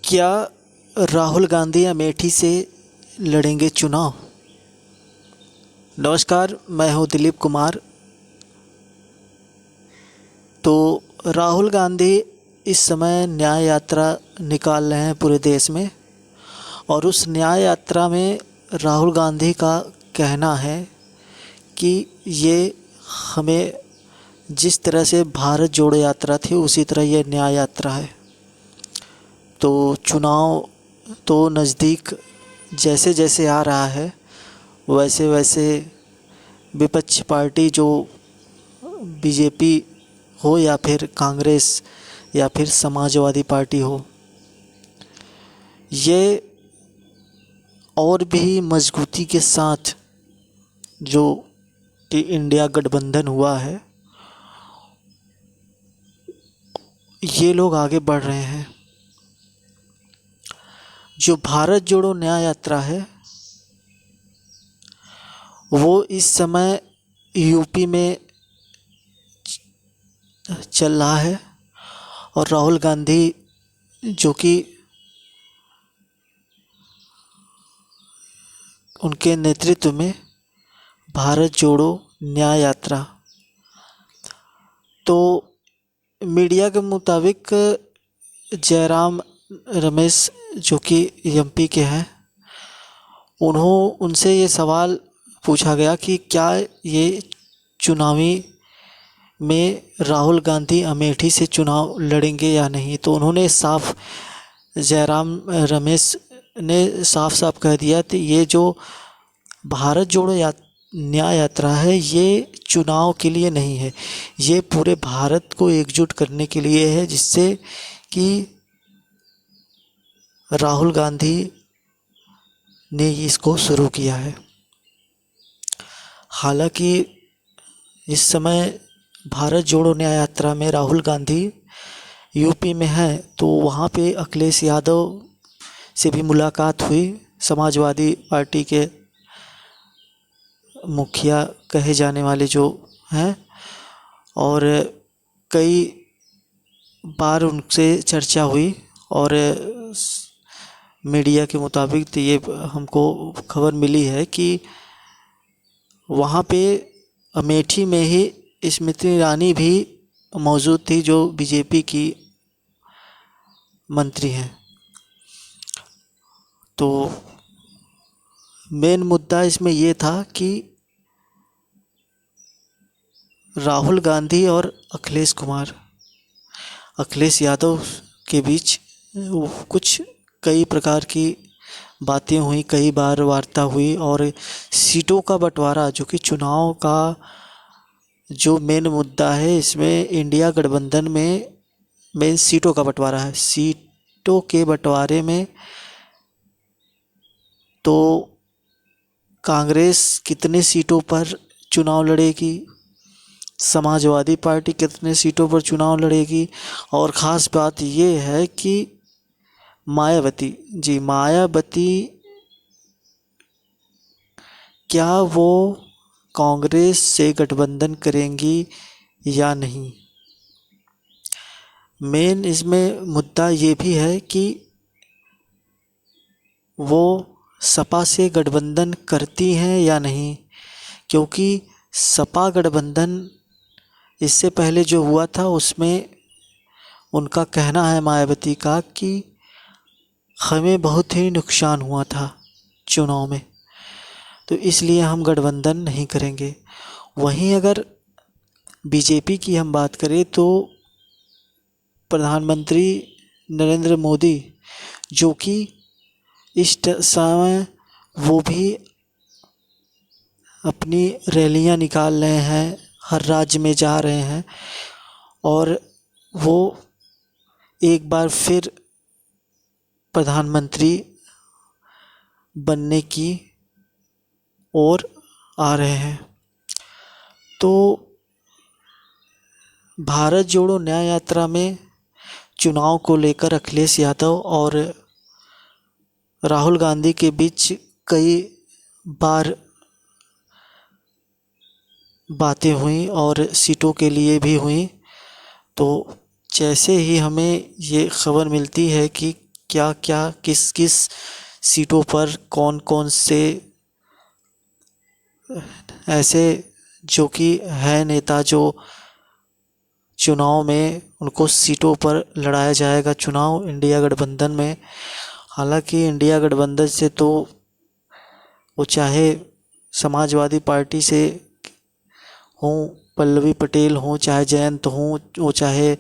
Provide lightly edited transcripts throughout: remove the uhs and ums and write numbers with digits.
क्या राहुल गांधी अमेठी से लड़ेंगे चुनाव? नमस्कार, मैं हूं दिलीप कुमार। तो राहुल गांधी इस समय न्याय यात्रा निकाल रहे हैं पूरे देश में, और उस न्याय यात्रा में राहुल गांधी का कहना है कि ये हमें जिस तरह से भारत जोड़ो यात्रा थी उसी तरह ये न्याय यात्रा है। तो चुनाव तो नज़दीक जैसे जैसे आ रहा है वैसे वैसे विपक्षी पार्टी जो बीजेपी हो या फिर कांग्रेस या फिर समाजवादी पार्टी हो, ये और भी मजबूती के साथ जो कि इंडिया गठबंधन हुआ है, ये लोग आगे बढ़ रहे हैं। जो भारत जोड़ो न्याय यात्रा है वो इस समय यूपी में चल रहा है, और राहुल गांधी जो कि उनके नेतृत्व में भारत जोड़ो न्याय यात्रा, तो मीडिया के मुताबिक जयराम रमेश जो कि एमपी के हैं, उनसे ये सवाल पूछा गया कि क्या ये चुनावी में राहुल गांधी अमेठी से चुनाव लड़ेंगे या नहीं। तो उन्होंने जयराम रमेश ने साफ साफ कह दिया कि ये जो भारत जोड़ो न्याय यात्रा है ये चुनाव के लिए नहीं है, ये पूरे भारत को एकजुट करने के लिए है, जिससे कि राहुल गांधी ने इसको शुरू किया है। हालांकि इस समय भारत जोड़ो न्याय यात्रा में राहुल गांधी यूपी में है, तो वहाँ पे अखिलेश यादव से भी मुलाकात हुई, समाजवादी पार्टी के मुखिया कहे जाने वाले जो हैं, और कई बार उनसे चर्चा हुई। और मीडिया के मुताबिक तो ये हमको खबर मिली है कि वहाँ पे अमेठी में ही स्मृति ईरानी भी मौजूद थी, जो बीजेपी की मंत्री हैं। तो मेन मुद्दा इसमें ये था कि राहुल गांधी और अखिलेश यादव के बीच कुछ कई प्रकार की बातें हुई, कई बार वार्ता हुई, और सीटों का बंटवारा जो कि चुनाव का जो मेन मुद्दा है, इसमें इंडिया गठबंधन में मेन सीटों का बंटवारा है। सीटों के बंटवारे में तो कांग्रेस कितने सीटों पर चुनाव लड़ेगी, समाजवादी पार्टी कितने सीटों पर चुनाव लड़ेगी, और ख़ास बात ये है कि मायावती क्या वो कांग्रेस से गठबंधन करेंगी या नहीं। मेन इसमें मुद्दा ये भी है कि वो सपा से गठबंधन करती हैं या नहीं, क्योंकि सपा गठबंधन इससे पहले जो हुआ था उसमें उनका कहना है, मायावती का, कि हमें बहुत ही नुकसान हुआ था चुनाव में, तो इसलिए हम गठबंधन नहीं करेंगे। वहीं अगर बीजेपी की हम बात करें तो प्रधानमंत्री नरेंद्र मोदी जो कि इस समय वो भी अपनी रैलियां निकाल रहे हैं, हर राज्य में जा रहे हैं, और वो एक बार फिर प्रधानमंत्री बनने की ओर आ रहे हैं। तो भारत जोड़ो न्याय यात्रा में चुनाव को लेकर अखिलेश यादव और राहुल गांधी के बीच कई बार बातें हुई और सीटों के लिए भी हुई। तो जैसे ही हमें ये खबर मिलती है कि क्या क्या किस किस सीटों पर कौन कौन से ऐसे जो कि है नेता जो चुनाव में उनको सीटों पर लड़ाया जाएगा चुनाव इंडिया गठबंधन में। हालांकि इंडिया गठबंधन से तो वो चाहे समाजवादी पार्टी से हों, पल्लवी पटेल हों, चाहे जयंत हों, वो चाहे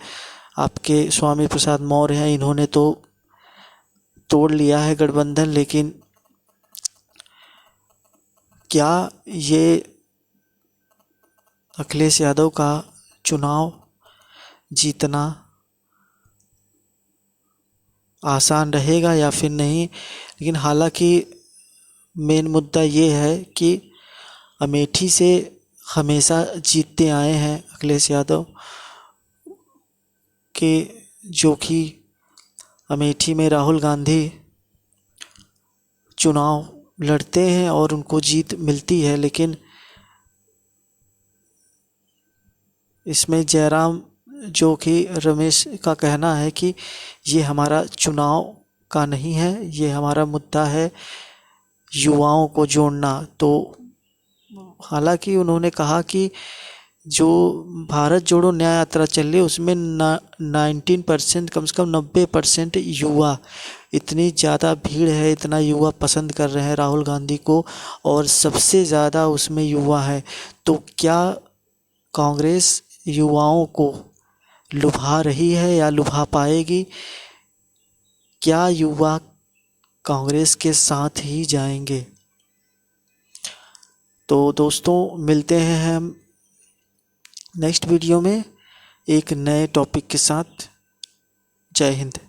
आपके स्वामी प्रसाद मौर्य हैं, इन्होंने तो तोड़ लिया है गठबंधन। लेकिन क्या ये अखिलेश यादव का चुनाव जीतना आसान रहेगा या फिर नहीं? लेकिन हालांकि मेन मुद्दा ये है कि अमेठी से हमेशा जीतते आए हैं अखिलेश यादव के, जो कि अमेठी में राहुल गांधी चुनाव लड़ते हैं और उनको जीत मिलती है। लेकिन इसमें जयराम जो कि रमेश का कहना है कि ये हमारा चुनाव का नहीं है, ये हमारा मुद्दा है युवाओं को जोड़ना। तो हालांकि उन्होंने कहा कि जो भारत जोड़ो न्याय यात्रा चल रही है उसमें 19% कम से कम 90% युवा, इतनी ज़्यादा भीड़ है, इतना युवा पसंद कर रहे हैं राहुल गांधी को और सबसे ज़्यादा उसमें युवा है। तो क्या कांग्रेस युवाओं को लुभा रही है या लुभा पाएगी? क्या युवा कांग्रेस के साथ ही जाएंगे? तो दोस्तों मिलते हैं हम नेक्स्ट वीडियो में एक नए टॉपिक के साथ। जय हिंद।